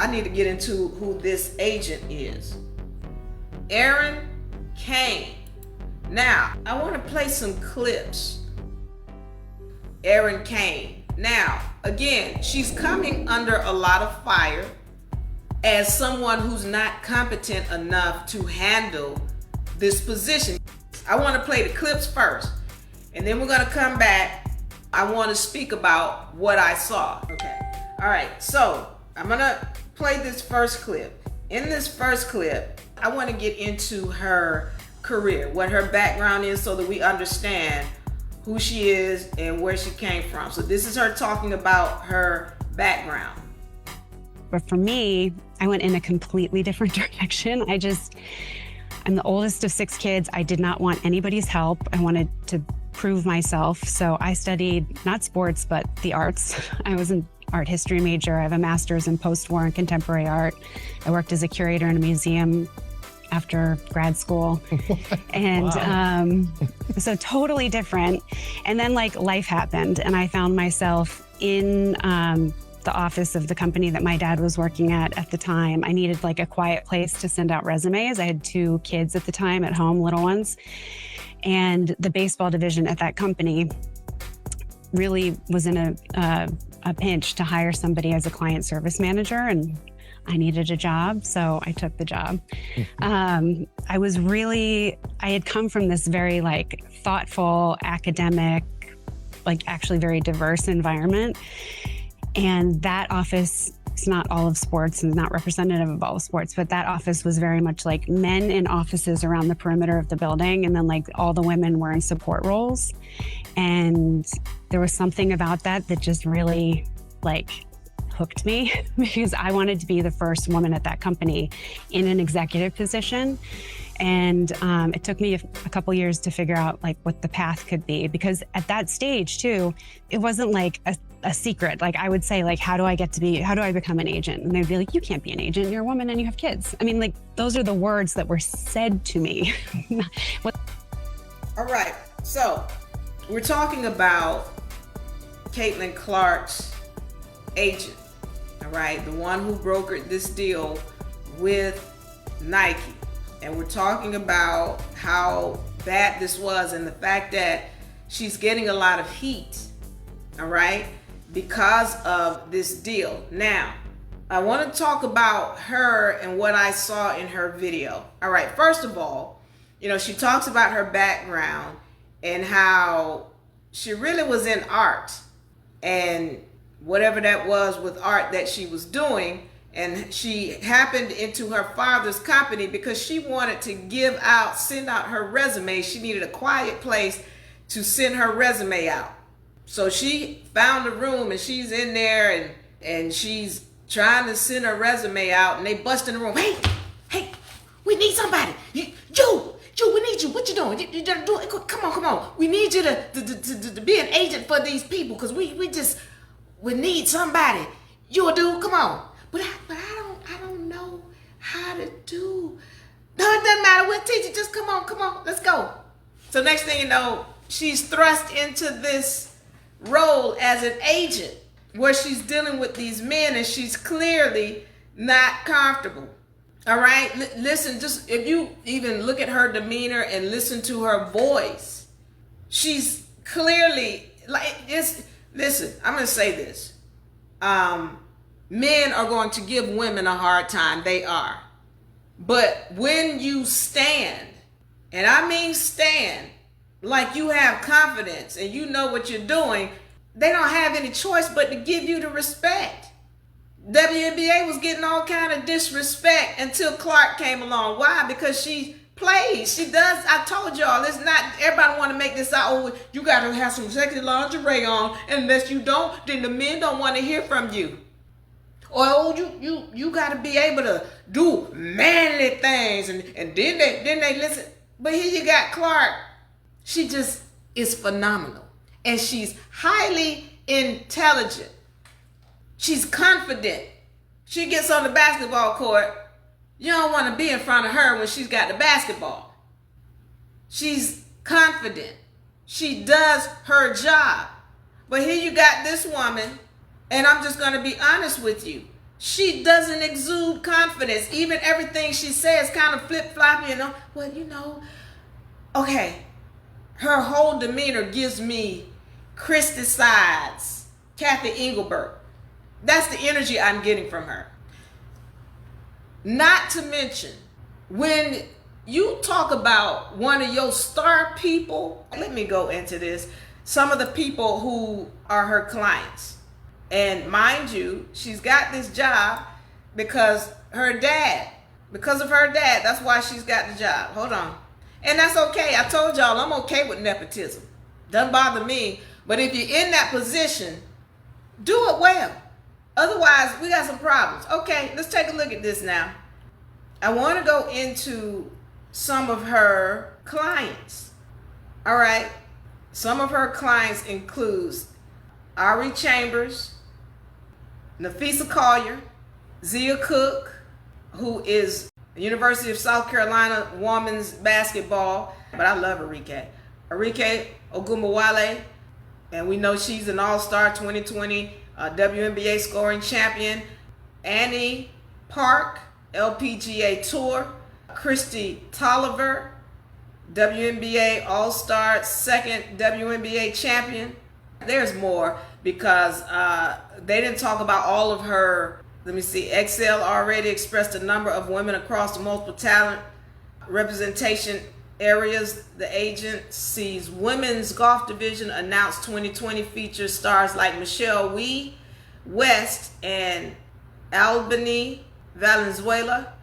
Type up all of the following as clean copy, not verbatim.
I need to get into who this agent is. Erin Kane. Now, I want to play some clips. Erin Kane. Now, again, she's coming under a lot of fire as someone who's not competent enough to handle this position. I want to play the clips first, and then we're going to come back. I want to speak about what I saw. Okay. All right. So I'm going to play this first clip. In this first clip, I want to get into her career, what her background is, so that we understand who she is and where she came from. So this is her talking about her background. But for me, I went in a completely different direction. I'm the oldest of 6 kids. I did not want anybody's help. I wanted to prove myself. So I studied not sports, but the arts. I was an art history major. I have a master's in post-war and contemporary art. I worked as a curator in a museum after grad school. And wow. So totally different. And then life happened and I found myself in the office of the company that my dad was working at the time. I needed a quiet place to send out resumes. I had 2 kids at the time at home, little ones. And the baseball division at that company really was in a pinch to hire somebody as a client service manager, and I needed a job, so I took the job. I had come from this very thoughtful, academic, actually very diverse environment. And that office, it's not all of sports and not representative of all of sports, but that office was very much men in offices around the perimeter of the building. And then all the women were in support roles. And there was something about that just really hooked me because I wanted to be the first woman at that company in an executive position. And it took me a couple years to figure out what the path could be, because at that stage too, it wasn't a secret. I would say how do I become an agent? And they'd be you can't be an agent, you're a woman and you have kids. I mean, those are the words that were said to me. All right, so we're talking about Caitlin Clark's agent, all right, the one who brokered this deal with Nike. And we're talking about how bad this was and the fact that she's getting a lot of heat, all right, because of this deal. Now, I want to talk about her and what I saw in her video. All right, first of all, she talks about her background and how she really was in art and whatever that was with art that she was doing. And she happened into her father's company because she wanted to send out her resume. She needed a quiet place to send her resume out. So she found a room and she's in there and she's trying to send her resume out, and they bust in the room. Hey, we need somebody. You, we need you. What you doing? You do it. Come on. We need you to be an agent for these people because we need somebody. You a dude, come on. But I don't know how to do. No, it doesn't matter. We'll teach you. Just come on, let's go. So next thing you know, she's thrust into this role as an agent where she's dealing with these men and she's clearly not comfortable. All right, listen, just if you even look at her demeanor and listen to her voice, she's clearly listen, I'm going to say this. Men are going to give women a hard time. They are. But when you stand, and I mean stand, like you have confidence and you know what you're doing, they don't have any choice but to give you the respect. WNBA was getting all kind of disrespect until Clark came along. Why? Because she plays. She does. I told y'all, it's not everybody want to make this out. Oh, you got to have some sexy lingerie on. And unless you don't, then the men don't want to hear from you. Or you got to be able to do manly things, and then they listen. But here you got Clark. She just is phenomenal, and she's highly intelligent. She's confident. She gets on the basketball court. You don't want to be in front of her when she's got the basketball. She's confident. She does her job. But here you got this woman, and I'm just going to be honest with you. She doesn't exude confidence. Even everything she says kind of flip-floppy, you know. Well, you know, okay. Her whole demeanor gives me Christy Sides, Kathy Engelbert. That's the energy I'm getting from her. Not to mention, when you talk about one of your star people, let me go into this. Some of the people who are her clients. And mind you, she's got this job because of her dad. That's why she's got the job. Hold on. And that's okay. I told y'all I'm okay with nepotism. Doesn't bother me. But if you're in that position, do it well. Otherwise, we got some problems. Okay, let's take a look at this now. I want to go into some of her clients. All right. Some of her clients includes Ari Chambers, Nafisa Collier, Zia Cook, who is University of South Carolina women's basketball, but I love Arike Ogumawale, and we know she's an all-star 2020 WNBA scoring champion. Annie Park, LPGA Tour. Christy Tolliver, WNBA all-star, second WNBA champion. There's more because they didn't talk about all of her. Let me see. Excel already expressed a number of women across the multiple talent representation areas. The agency's women's golf division announced 2020 features stars like Michelle Wie West and Albany Valenzuela.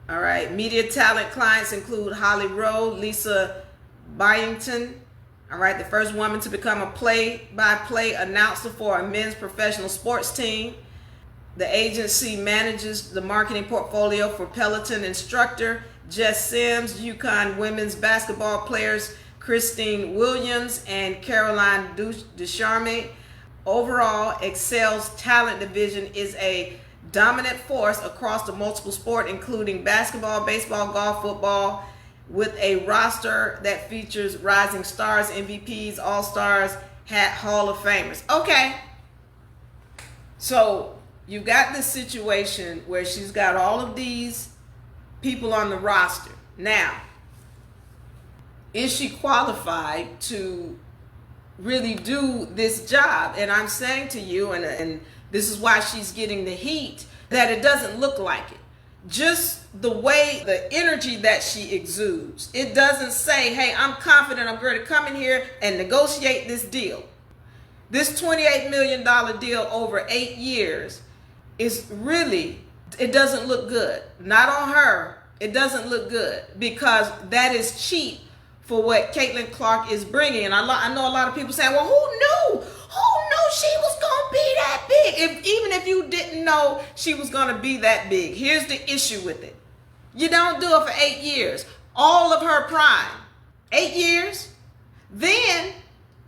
All right. Media talent clients include Holly Rowe, Lisa Byington. All right. The first woman to become a play-by-play announcer for a men's professional sports team. The agency manages the marketing portfolio for Peloton instructor Jess Sims, UConn women's basketball players Christine Williams and Caroline Ducharme. Overall, Excel's talent division is a dominant force across the multiple sport, including basketball, baseball, golf, football, with a roster that features rising stars, MVPs, all-stars, Hall of Famers. Okay, so you've got this situation where she's got all of these people on the roster. Now, is she qualified to really do this job? And I'm saying to you, and this is why she's getting the heat, that it doesn't look like it. Just the way, the energy that she exudes. It doesn't say, hey, I'm confident I'm going to come in here and negotiate this deal. This $28 million deal over 8 years is really, it doesn't look good. Not on her. It doesn't look good because that is cheap for what Caitlin Clark is bringing. And I know a lot of people saying, well, who knew? Who knew she was going to be that big? Even if you didn't know she was going to be that big. Here's the issue with it. You don't do it for 8 years. All of her prime. 8 years. Then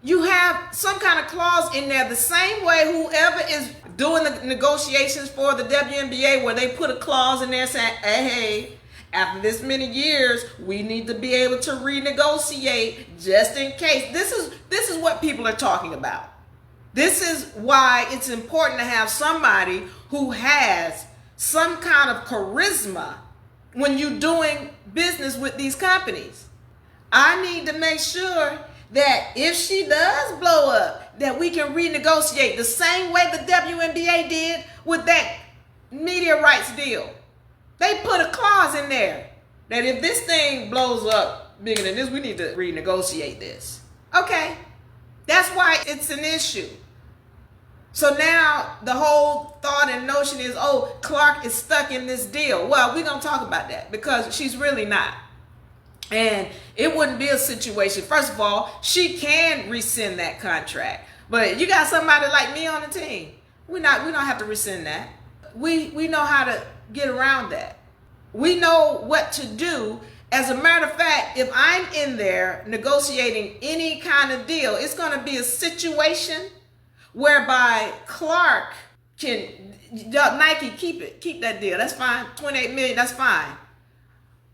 you have some kind of clause in there the same way whoever is doing the negotiations for the WNBA where they put a clause in there saying, hey, after this many years, we need to be able to renegotiate just in case. This is what people are talking about. This is why it's important to have somebody who has some kind of charisma when you're doing business with these companies. I need to make sure that if she does blow up, that we can renegotiate the same way the WNBA did with that media rights deal. They put a clause in there that if this thing blows up bigger than this, we need to renegotiate this. Okay, that's why it's an issue. So now the whole thought and notion is, oh, Clark is stuck in this deal. Well, we're going to talk about that because she's really not. And it wouldn't be a situation. First of all, she can rescind that contract. But you got somebody like me on the team. We don't have to rescind that. We know how to get around that. We know what to do. As a matter of fact, if I'm in there negotiating any kind of deal, it's going to be a situation whereby Clark can, Nike, keep that deal. That's fine. 28 million, that's fine.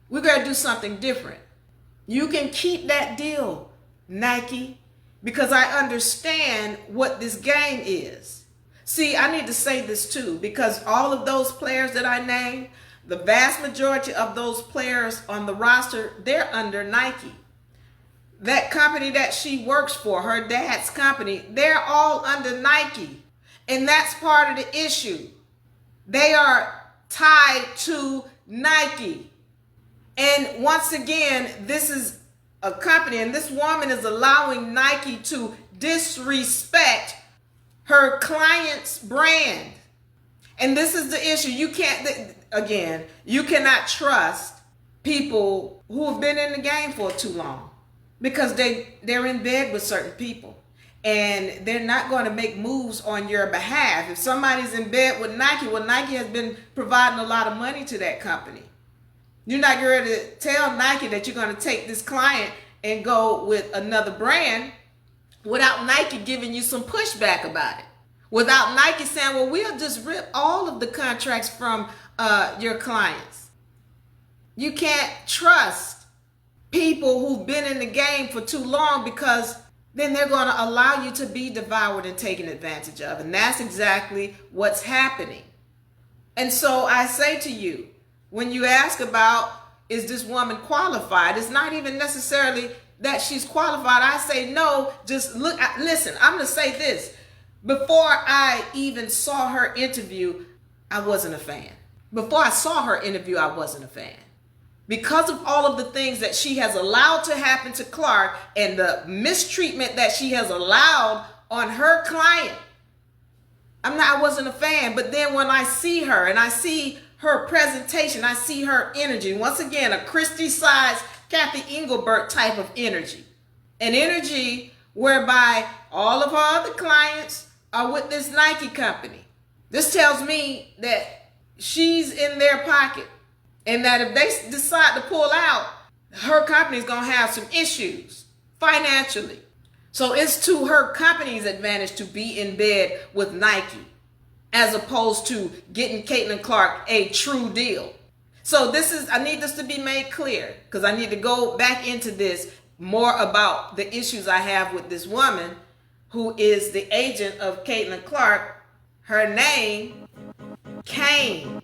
We're going to do something different. You can keep that deal, Nike, because I understand what this game is. See, I need to say this too, because all of those players that I named, the vast majority of those players on the roster, they're under Nike. That company that she works for, her dad's company, they're all under Nike. And that's part of the issue. They are tied to Nike. And once again, this is a company, and this woman is allowing Nike to disrespect her client's brand. And this is the issue. You cannot trust people who have been in the game for too long, because they're in bed with certain people and they're not going to make moves on your behalf. If somebody's in bed with Nike, well, Nike has been providing a lot of money to that company. You're not going to tell Nike that you're going to take this client and go with another brand without Nike giving you some pushback about it. Without Nike saying, well, we'll just rip all of the contracts from your clients. You can't trust people who've been in the game for too long, because then they're going to allow you to be devoured and taken advantage of. And that's exactly what's happening. And so I say to you, when you ask about, is this woman qualified? It's not even necessarily that she's qualified. I say no, just listen, I'm going to say this. Before I even saw her interview, I wasn't a fan. Before I saw her interview, I wasn't a fan. Because of all of the things that she has allowed to happen to Clark and the mistreatment that she has allowed on her client, I wasn't a fan. But then when I see her and I see her presentation, I see her energy, once again, a Christy size, Kathy Engelbert type of energy. An energy whereby all of her other clients are with this Nike company. This tells me that she's in their pocket, and that if they decide to pull out, her company's going to have some issues financially. So it's to her company's advantage to be in bed with Nike, as opposed to getting Caitlin Clark a true deal. So I need this to be made clear, because I need to go back into this more about the issues I have with this woman who is the agent of Caitlin Clark. Her name, Kane.